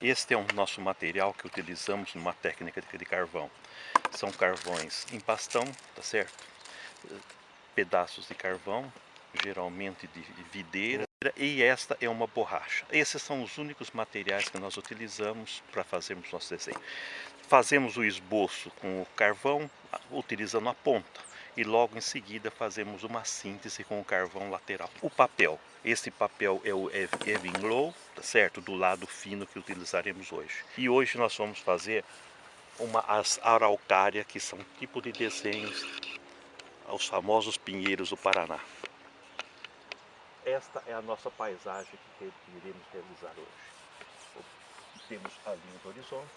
Este é o nosso material que utilizamos numa técnica de carvão. São carvões em pastão, tá certo? Pedaços de carvão, geralmente de videira, e esta é uma borracha. Esses são os únicos materiais que nós utilizamos para fazermos nosso desenho. Fazemos o esboço com o carvão, utilizando a ponta, e logo em seguida fazemos uma síntese com o carvão lateral. O papel, esse papel é o Evinglow, tá certo? Do lado fino que utilizaremos hoje. E hoje nós vamos fazer as araucárias, que são tipo de desenhos aos famosos pinheiros do Paraná. Esta é a nossa paisagem que iremos realizar hoje. Temos a linha do horizonte,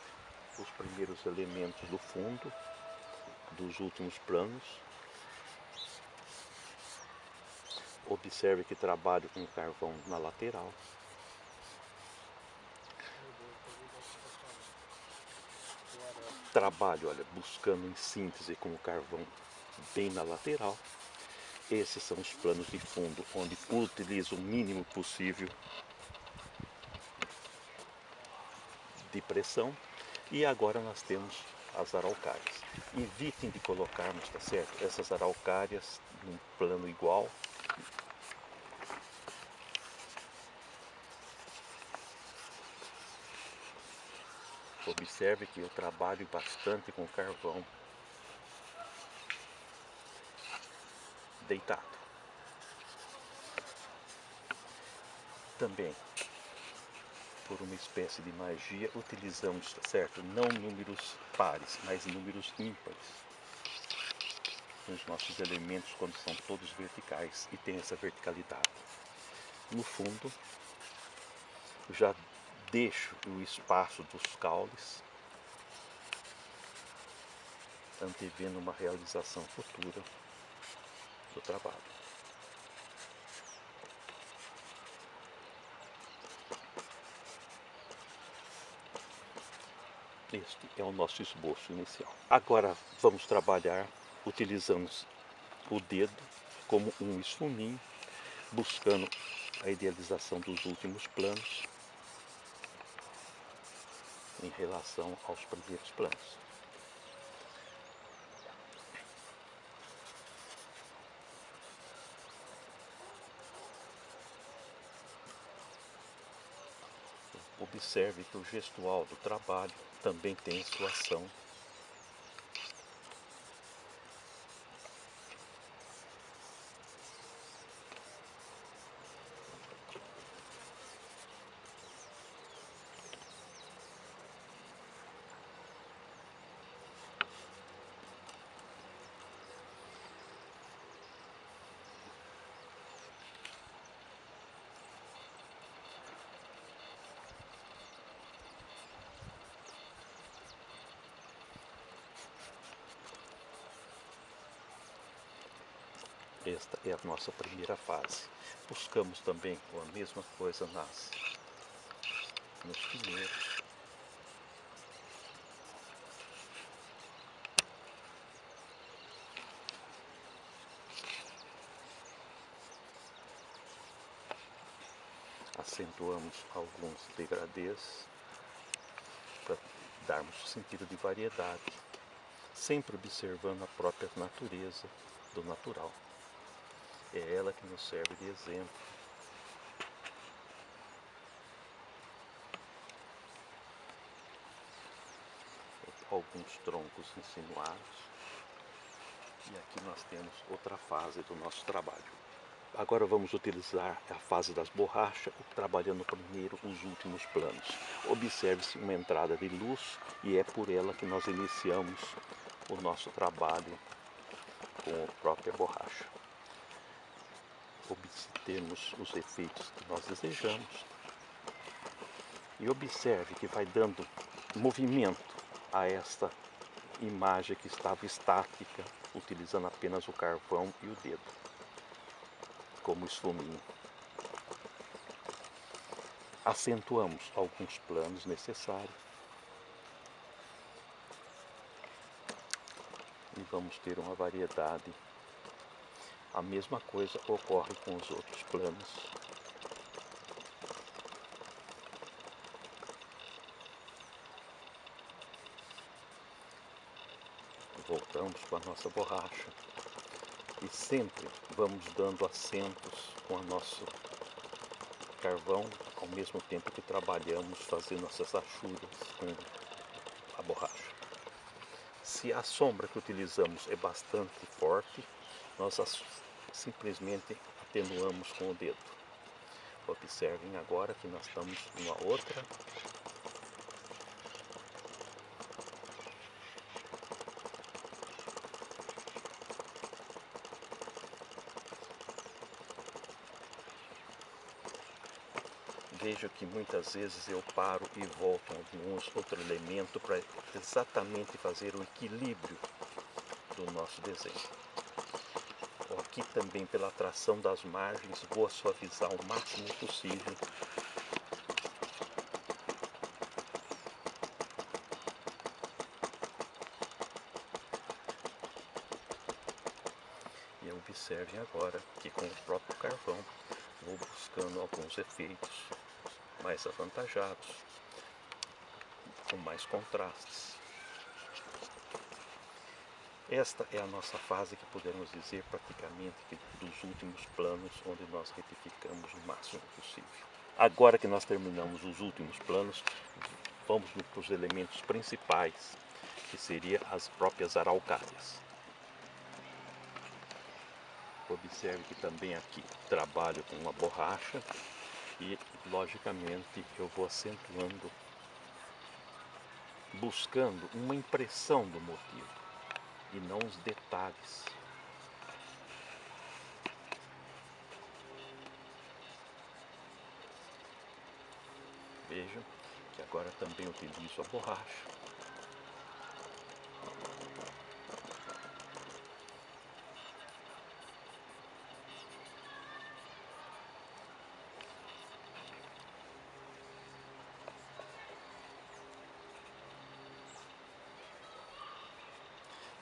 os primeiros elementos do fundo, dos últimos planos. Observe que trabalho com carvão na lateral. Trabalho, olha, buscando em síntese com o carvão bem na lateral. Esses são os planos de fundo, onde utilizo o mínimo possível de pressão. E agora nós temos as araucárias. Evitem de colocarmos, tá certo, essas araucárias num plano igual. Observe que eu trabalho bastante com carvão deitado. Também, por uma espécie de magia, utilizamos, tá certo, não números pares, mas números ímpares nos nossos elementos quando são todos verticais e tem essa verticalidade. No fundo, já deixo o espaço dos caules, antevendo uma realização futura do trabalho. Este é o nosso esboço inicial. Agora vamos trabalhar utilizando o dedo como um esfuminho, buscando a idealização dos últimos planos em relação aos primeiros planos. Observe que o gestual do trabalho também tem sua ação. Esta é a nossa primeira fase. Buscamos também a mesma coisa nos pinheiros. Acentuamos alguns degradês para darmos sentido de variedade, sempre observando a própria natureza do natural. É ela que nos serve de exemplo. Alguns troncos insinuados. E aqui nós temos outra fase do nosso trabalho. Agora vamos utilizar a fase das borrachas, trabalhando primeiro os últimos planos. Observe-se uma entrada de luz e é por ela que nós iniciamos o nosso trabalho com a própria borracha. Obtemos os efeitos que nós desejamos. E observe que vai dando movimento a esta imagem que estava estática, utilizando apenas o carvão e o dedo como esfuminho. Acentuamos alguns planos necessários e vamos ter uma variedade. A mesma coisa ocorre com os outros planos. voltamos com a nossa borracha e sempre vamos dando assentos com o nosso carvão, ao mesmo tempo que trabalhamos fazendo essas achuras com a borracha. Se a sombra que utilizamos é bastante forte, nós simplesmente atenuamos com o dedo. Observem agora que nós estamos numa outra. Vejo que muitas vezes eu paro e volto a alguns outro elemento para exatamente fazer o equilíbrio do nosso desenho. Aqui também, pela atração das margens, vou suavizar o máximo possível. E observem agora que com o próprio carvão vou buscando alguns efeitos mais avantajados, com mais contrastes. Esta é a nossa fase que podemos dizer praticamente que dos últimos planos, onde nós retificamos o máximo possível. Agora que nós terminamos os últimos planos, vamos para os elementos principais, que seriam as próprias araucárias. Observe que também aqui trabalho com uma borracha e, logicamente, eu vou acentuando, buscando uma impressão do motivo e não os detalhes. Vejam que agora também utilizo a borracha.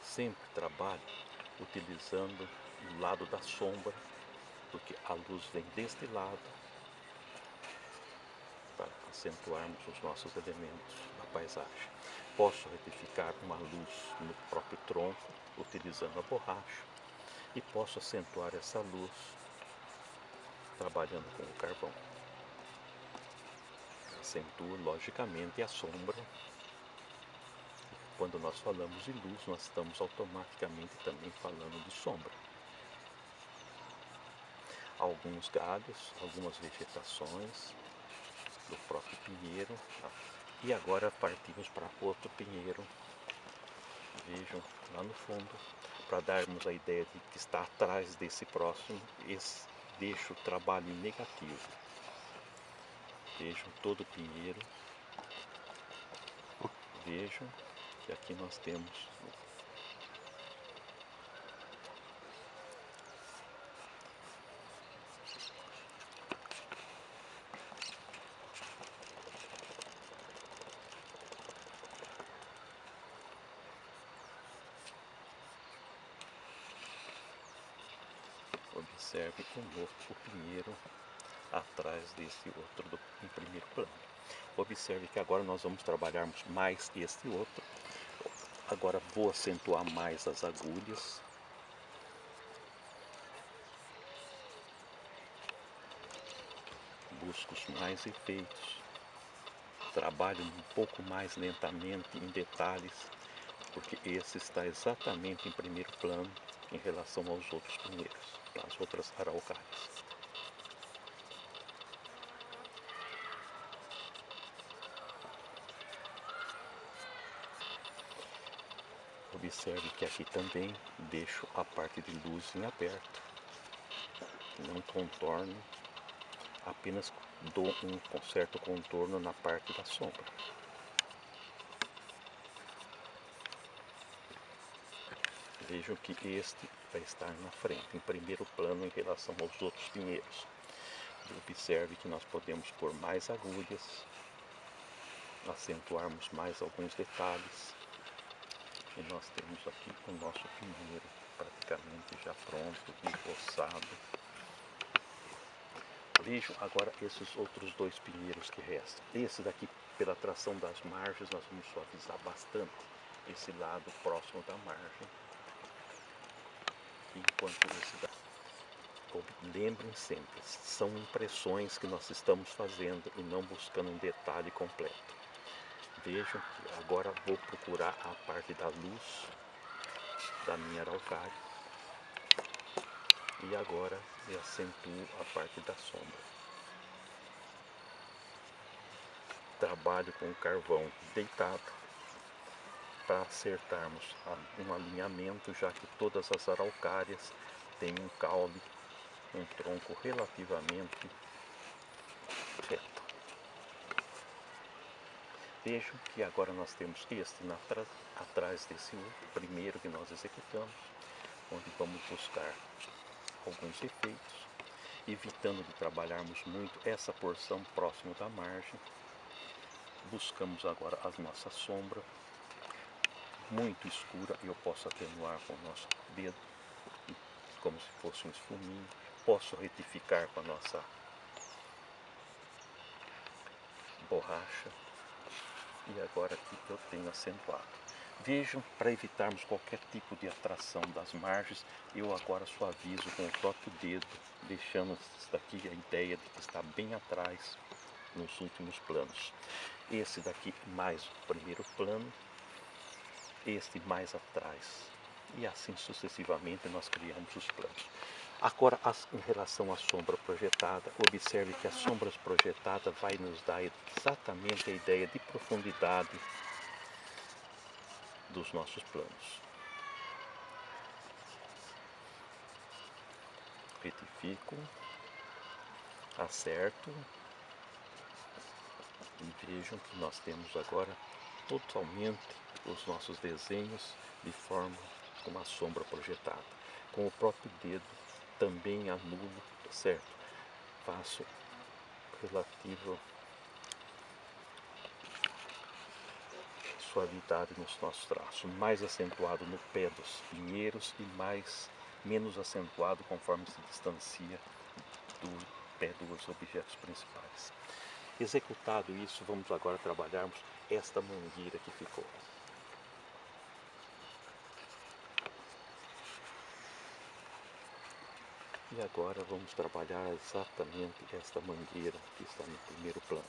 Sempre trabalho utilizando o lado da sombra, porque a luz vem deste lado, para acentuarmos os nossos elementos da paisagem. Posso retificar uma luz no próprio tronco, utilizando a borracha, e posso acentuar essa luz trabalhando com o carvão. Acentuo, logicamente, a sombra. Quando nós falamos de luz, nós estamos automaticamente também falando de sombra. Alguns galhos, algumas vegetações do próprio pinheiro. E agora partimos para outro pinheiro. Vejam lá no fundo, para darmos a ideia de que está atrás desse próximo, deixo o trabalho negativo. Vejam todo o pinheiro. Vejam que aqui nós temos observe de novo o pinheiro atrás desse outro em primeiro plano. Observe que agora nós vamos trabalharmos mais este outro. Agora vou acentuar mais as agulhas. Busco mais efeitos. Trabalho um pouco mais lentamente em detalhes, porque esse está exatamente em primeiro plano em relação aos outros pinheiros, às outras araucárias. Observe que aqui também deixo a parte de luz em aberto, não contorno, apenas dou um certo contorno na parte da sombra. Vejam que este vai estar na frente, em primeiro plano em relação aos outros pinheiros. Observe que nós podemos pôr mais agulhas, acentuarmos mais alguns detalhes. E nós temos aqui o nosso pinheiro praticamente já pronto, empoçado. Vejam agora esses outros dois pinheiros que restam. Esse daqui, pela tração das margens, nós vamos suavizar bastante esse lado próximo da margem. Enquanto esse daqui. Lembrem sempre, são impressões que nós estamos fazendo e não buscando um detalhe completo. Vejam que agora vou procurar a parte da luz da minha araucária e agora eu acentuo a parte da sombra. Trabalho com o carvão deitado para acertarmos um alinhamento, já que todas as araucárias têm um caule, um tronco relativamente reto. Vejam que agora nós temos este atrás desse primeiro que nós executamos, onde vamos buscar alguns efeitos, evitando de trabalharmos muito essa porção próximo da margem. Buscamos agora a nossa sombra muito escura e eu posso atenuar com o nosso dedo, como se fosse um esfuminho. Posso retificar com a nossa borracha. E agora aqui eu tenho acentuado. Vejam, para evitarmos qualquer tipo de atração das margens, eu agora suavizo com o próprio dedo, deixando daqui a ideia de que está bem atrás nos últimos planos. Esse daqui mais o primeiro plano, este mais atrás. E assim sucessivamente nós criamos os planos. Agora, em relação à sombra projetada, observe que a sombra projetada vai nos dar exatamente a ideia de profundidade dos nossos planos. Retifico, acerto e vejam que nós temos agora totalmente os nossos desenhos de forma com a sombra projetada. Com o próprio dedo também anulo, certo? Faço relativo suavidade nos nossos traços, mais acentuado no pé dos pinheiros e menos acentuado conforme se distancia do pé dos objetos principais. Executado isso, vamos agora trabalharmos esta mangueira que ficou. E agora vamos trabalhar exatamente esta mangueira que está no primeiro plano.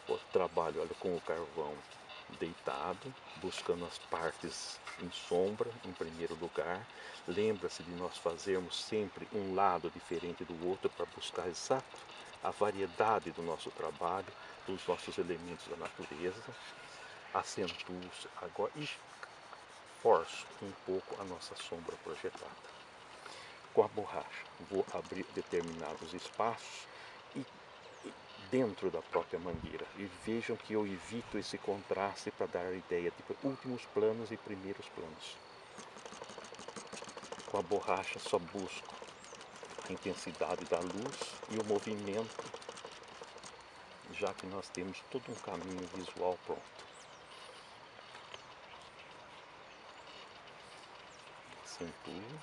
O trabalho, olha, com o carvão deitado, buscando as partes em sombra em primeiro lugar. Lembra-se de nós fazermos sempre um lado diferente do outro para buscar exato a variedade do nosso trabalho, dos nossos elementos da natureza. Acentuo agora e forço um pouco a nossa sombra projetada. Com a borracha, vou abrir determinados espaços e dentro da própria mangueira. E vejam que eu evito esse contraste para dar a ideia de últimos planos e primeiros planos. Com a borracha só busco a intensidade da luz e o movimento, já que nós temos todo um caminho visual pronto. Acentuo.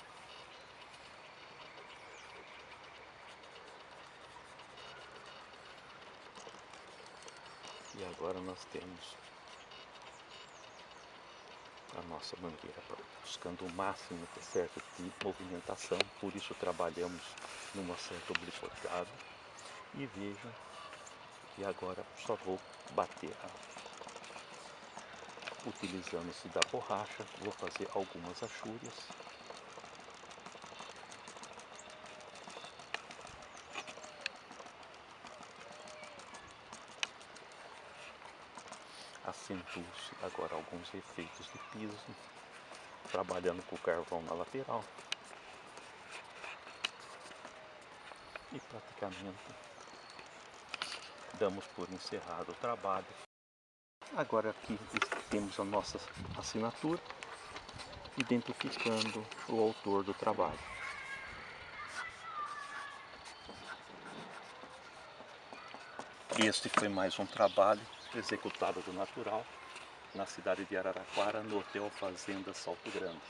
E agora nós temos a nossa mangueira buscando o máximo, certo, de movimentação, por isso trabalhamos numa certa obliquidade. E vejam que agora só vou bater utilizando-se da borracha, vou fazer algumas achúrias. Acentuo-se agora alguns efeitos de piso, trabalhando com o carvão na lateral. E praticamente damos por encerrado o trabalho. Agora aqui temos a nossa assinatura, identificando o autor do trabalho. Este foi mais um trabalho executado do natural na cidade de Araraquara, no Hotel Fazenda Salto Grande.